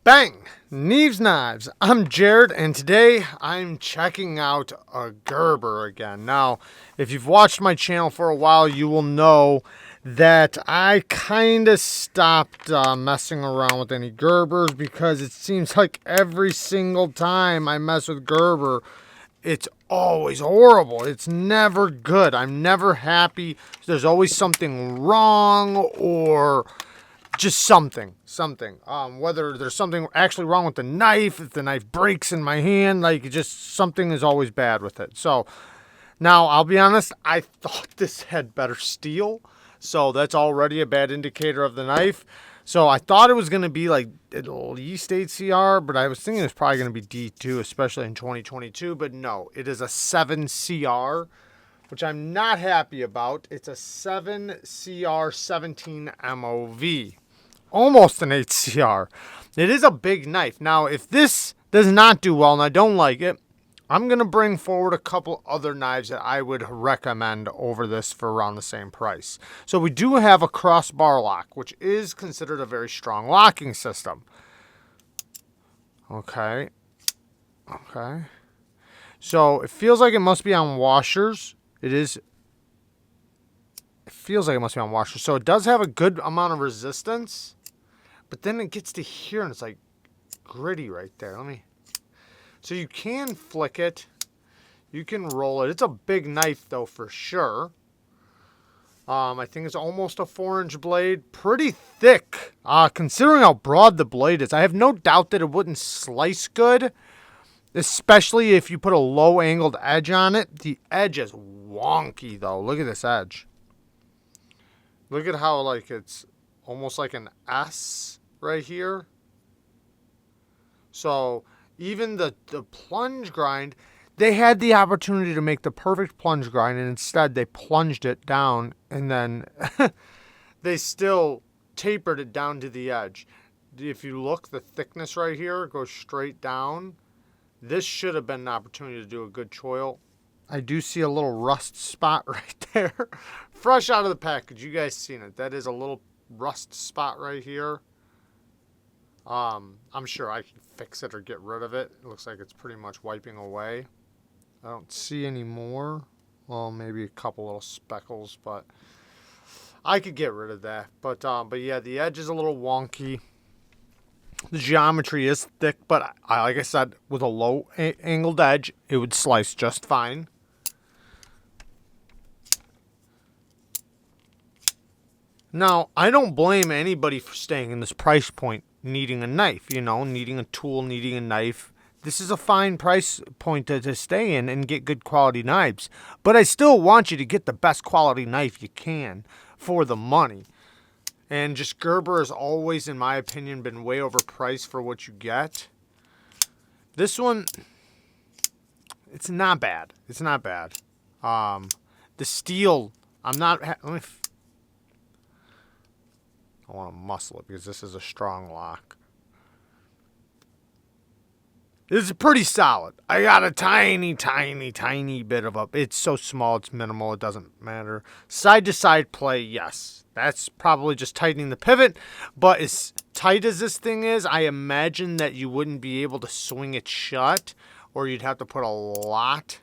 Bang! Neeves Knives. I'm Jared, and today I'm checking out a Gerber again. Now, if you've watched my channel for a while, you will know that I kind of stopped messing around with any Gerbers because it seems like every single time I mess with Gerber, it's always horrible. It's never good. I'm never happy. There's always something wrong or just something. Whether there's something actually wrong with the knife, if the knife breaks in my hand, like just something is always bad with it. So now I'll be honest, I thought this had better steel. So that's already a bad indicator of the knife. So I thought it was going to be like at least 8CR, but I was thinking it was probably going to be D2, especially in 2022. But no, it is a 7CR, which I'm not happy about. It's a 7CR 17 MOV. Almost an 8CR. It is a big knife. Now, if this does not do well and I don't like it, I'm going to bring forward a couple other knives that I would recommend over this for around the same price. So we do have a crossbar lock, which is considered a very strong locking system. Okay. So it feels like it must be on washers. It feels like it must be on washers. So it does have a good amount of resistance. But then it gets to here and it's like gritty right there. So you can flick it. You can roll it. It's a big knife though for sure. I think it's almost a 4-inch blade. Pretty thick. Considering how broad the blade is, I have no doubt that it wouldn't slice good. Especially if you put a low angled edge on it. The edge is wonky though. Look at this edge. Look at how like it's almost like an S right here. So even the plunge grind, they had the opportunity to make the perfect plunge grind, and instead they plunged it down, and then they still tapered it down to the edge. If you look, the thickness right here goes straight down. This should have been an opportunity to do a good choil. I do see a little rust spot right there. Fresh out of the package. You guys seen it. That is a little rust spot right here. I'm sure I can fix it or get rid of it. It looks like it's pretty much wiping away. I don't see any more. Well, maybe a couple little speckles, but I could get rid of that. But yeah, the edge is a little wonky. The geometry is thick, but like I said, with a low angled edge, it would slice just fine. Now, I don't blame anybody for staying in this price point, needing a knife, needing a tool, needing a knife. This is a fine price point to stay in and get good quality knives. But I still want you to get the best quality knife you can for the money. And just Gerber has always, in my opinion, been way overpriced for what you get. This one, it's not bad. It's not bad. The steel, I want to muscle it because this is a strong lock. This is pretty solid. I got a tiny bit of up. It's so small, it's minimal, it doesn't matter. Side to side play, yes. That's probably just tightening the pivot. But as tight as this thing is, I imagine that you wouldn't be able to swing it shut, or you'd have to put a lot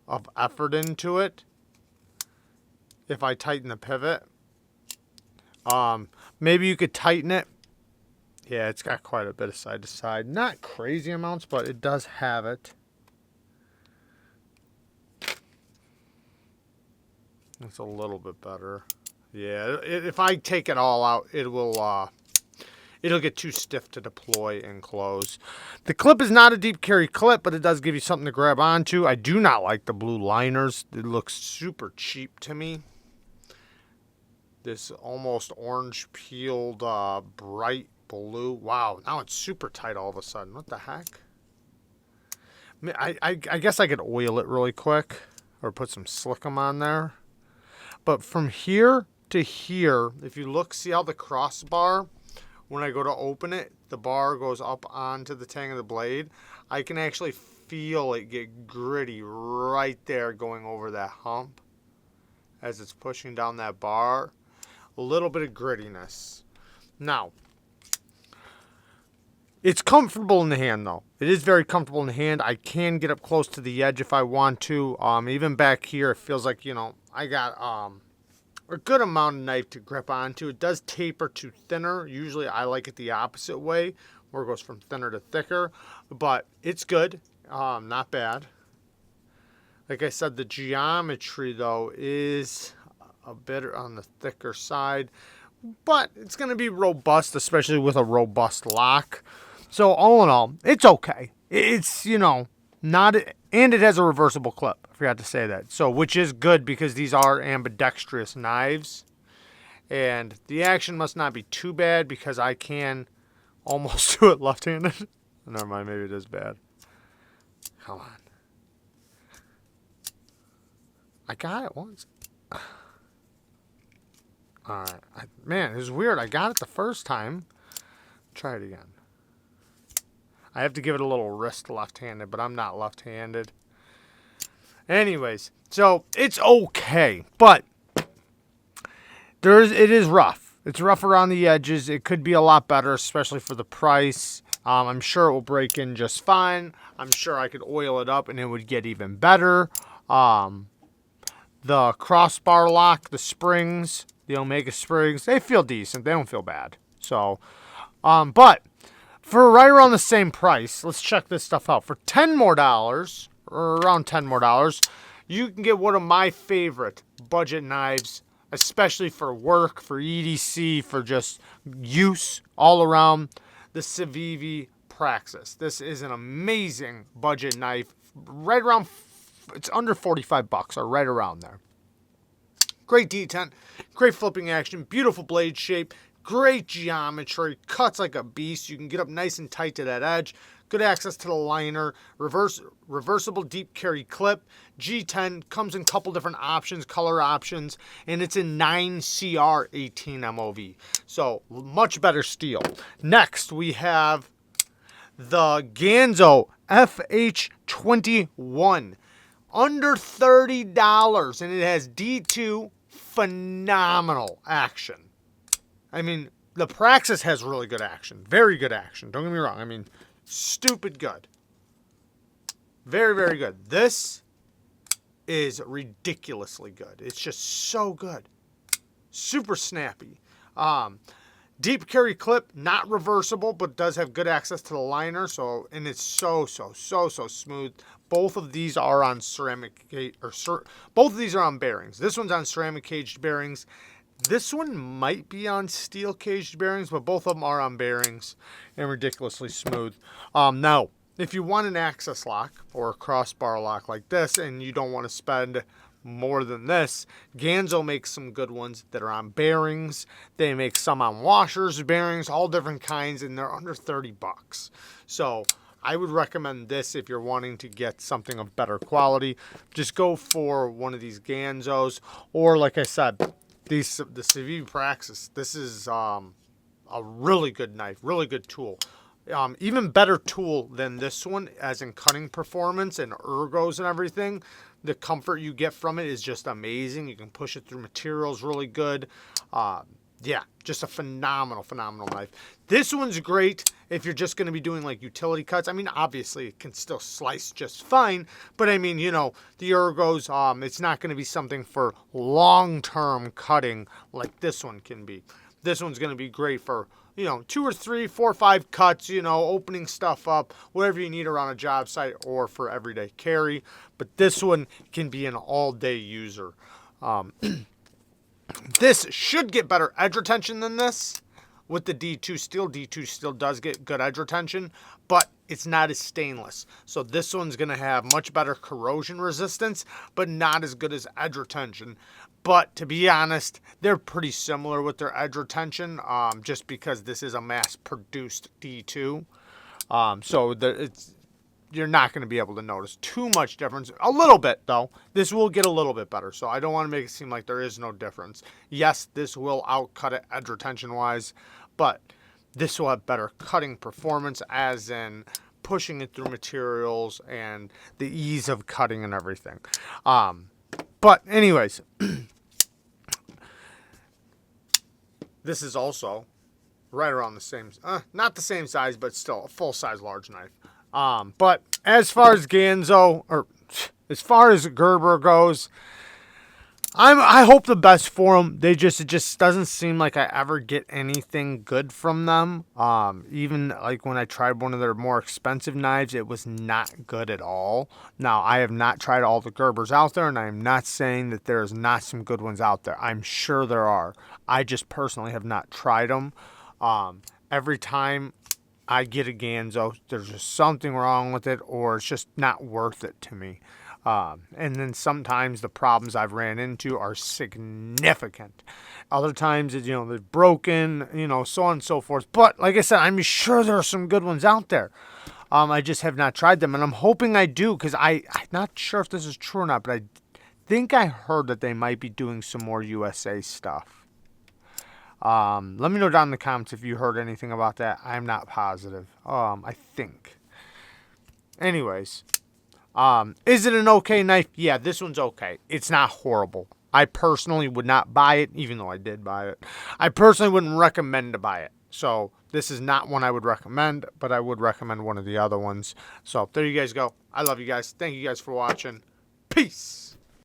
of effort into it if I tighten the pivot. Maybe you could tighten it. Yeah, it's got quite a bit of side to side. Not crazy amounts, but it does have it. It's a little bit better. Yeah, if I take it all out, it'll get too stiff to deploy and close. The clip is not a deep carry clip, but it does give you something to grab onto. I do not like the blue liners. It looks super cheap to me. This almost orange peeled bright blue. Wow, now it's super tight all of a sudden. What the heck? I guess I could oil it really quick or put some slickum on there. But from here to here, if you look, see how the crossbar, when I go to open it, the bar goes up onto the tang of the blade. I can actually feel it get gritty right there going over that hump as it's pushing down that bar. A little bit of grittiness. Now, It's comfortable in the hand, though. It is very comfortable in the hand. I can get up close to the edge if I want to. Even back here, it feels like, I got a good amount of knife to grip onto. It does taper to thinner. Usually I like it the opposite way, where it goes from thinner to thicker. But it's good. Not bad. Like I said, the geometry, though, is a bit on the thicker side. But it's going to be robust, especially with a robust lock. So all in all, it's okay. It's, not, and it has a reversible clip. I forgot to say that. So, which is good because these are ambidextrous knives. And the action must not be too bad because I can almost do it left-handed. Never mind, maybe it is bad. Come on. I got it once. Alright. Man, it was weird. I got it the first time. Try it again. I have to give it a little wrist left-handed, but I'm not left-handed. Anyways, so it's okay, but it is rough. It's rough around the edges. It could be a lot better, especially for the price. I'm sure it will break in just fine. I'm sure I could oil it up and it would get even better. The crossbar lock, the springs, the Omega springs, they feel decent. They don't feel bad. So, but for right around the same price, let's check this stuff out. For $10 more, or around $10 more, you can get one of my favorite budget knives, especially for work, for EDC, for just use all around, the CIVIVI PRAXIS. This is an amazing budget knife, right around, it's under 45 bucks or right around there. Great detent, great flipping action, beautiful blade shape, great geometry, cuts like a beast. You can get up nice and tight to that edge. Good access to the liner, reversible deep carry clip. G10 comes in a couple different options, color options, and it's in 9CR 18 MOV. So much better steel. Next, we have the GANZO FH21. Under $30, and it has D2 phenomenal action. I mean, the Praxis has really good action. Very good action. Don't get me wrong. I mean, stupid good. Very, very good. This is ridiculously good. It's just so good. Super snappy. Deep carry clip, not reversible, but does have good access to the liner. So, and it's so smooth. Both of these are on ceramic, both of these are on bearings. This one's on ceramic caged bearings. This one might be on steel caged bearings, but both of them are on bearings and ridiculously smooth. Now, if you want an access lock or a crossbar lock like this and you don't want to spend more than this, GANZO makes some good ones that are on bearings. They make some on washers, bearings, all different kinds, and they're under 30 bucks. So I would recommend this if you're wanting to get something of better quality. Just go for one of these GANZOs, or like I said, the CIVIVI PRAXIS. This is a really good knife, really good tool. Even better tool than this one, as in cutting performance and ergos and everything. The comfort you get from it is just amazing. You can push it through materials really good. Yeah, just a phenomenal knife. This one's great if you're just going to be doing like utility cuts. I mean, obviously it can still slice just fine, but I mean, the ergos, it's not going to be something for long-term cutting like this one can be. This one's going to be great for, 2 or 3, 4 or 5 cuts, opening stuff up, whatever you need around a job site or for everyday carry. But this one can be an all-day user. This should get better edge retention than this with the D2 steel. D2 steel does get good edge retention, but it's not as stainless. So this one's going to have much better corrosion resistance, but not as good as edge retention. But to be honest, they're pretty similar with their edge retention, just because this is a mass-produced D2. You're not going to be able to notice too much difference. A little bit, though. This will get a little bit better, so I don't want to make it seem like there is no difference. Yes, this will outcut it edge retention-wise, but this will have better cutting performance, as in pushing it through materials and the ease of cutting and everything. But anyways, this is also right around the same, not the same size, but still a full-size large knife. But as far as GANZO, or as far as Gerber goes, I hope the best for them. It just doesn't seem like I ever get anything good from them. Even like when I tried one of their more expensive knives, it was not good at all. Now, I have not tried all the Gerbers out there, and I am not saying that there's not some good ones out there. I'm sure there are. I just personally have not tried them. Every time I get a GANZO, there's just something wrong with it, or it's just not worth it to me. And then sometimes the problems I've ran into are significant. Other times, they're broken, so on and so forth. But like I said, I'm sure there are some good ones out there. I just have not tried them, and I'm hoping I do, because I'm not sure if this is true or not, but I think I heard that they might be doing some more USA stuff. Let me know down in the comments if you heard anything about that. I'm not positive. I think. Anyways. Is it an okay knife? Yeah, this one's okay. It's not horrible. I personally would not buy it, even though I did buy it. I personally wouldn't recommend to buy it. So this is not one I would recommend, but I would recommend one of the other ones. So there you guys go. I love you guys. Thank you guys for watching. Peace.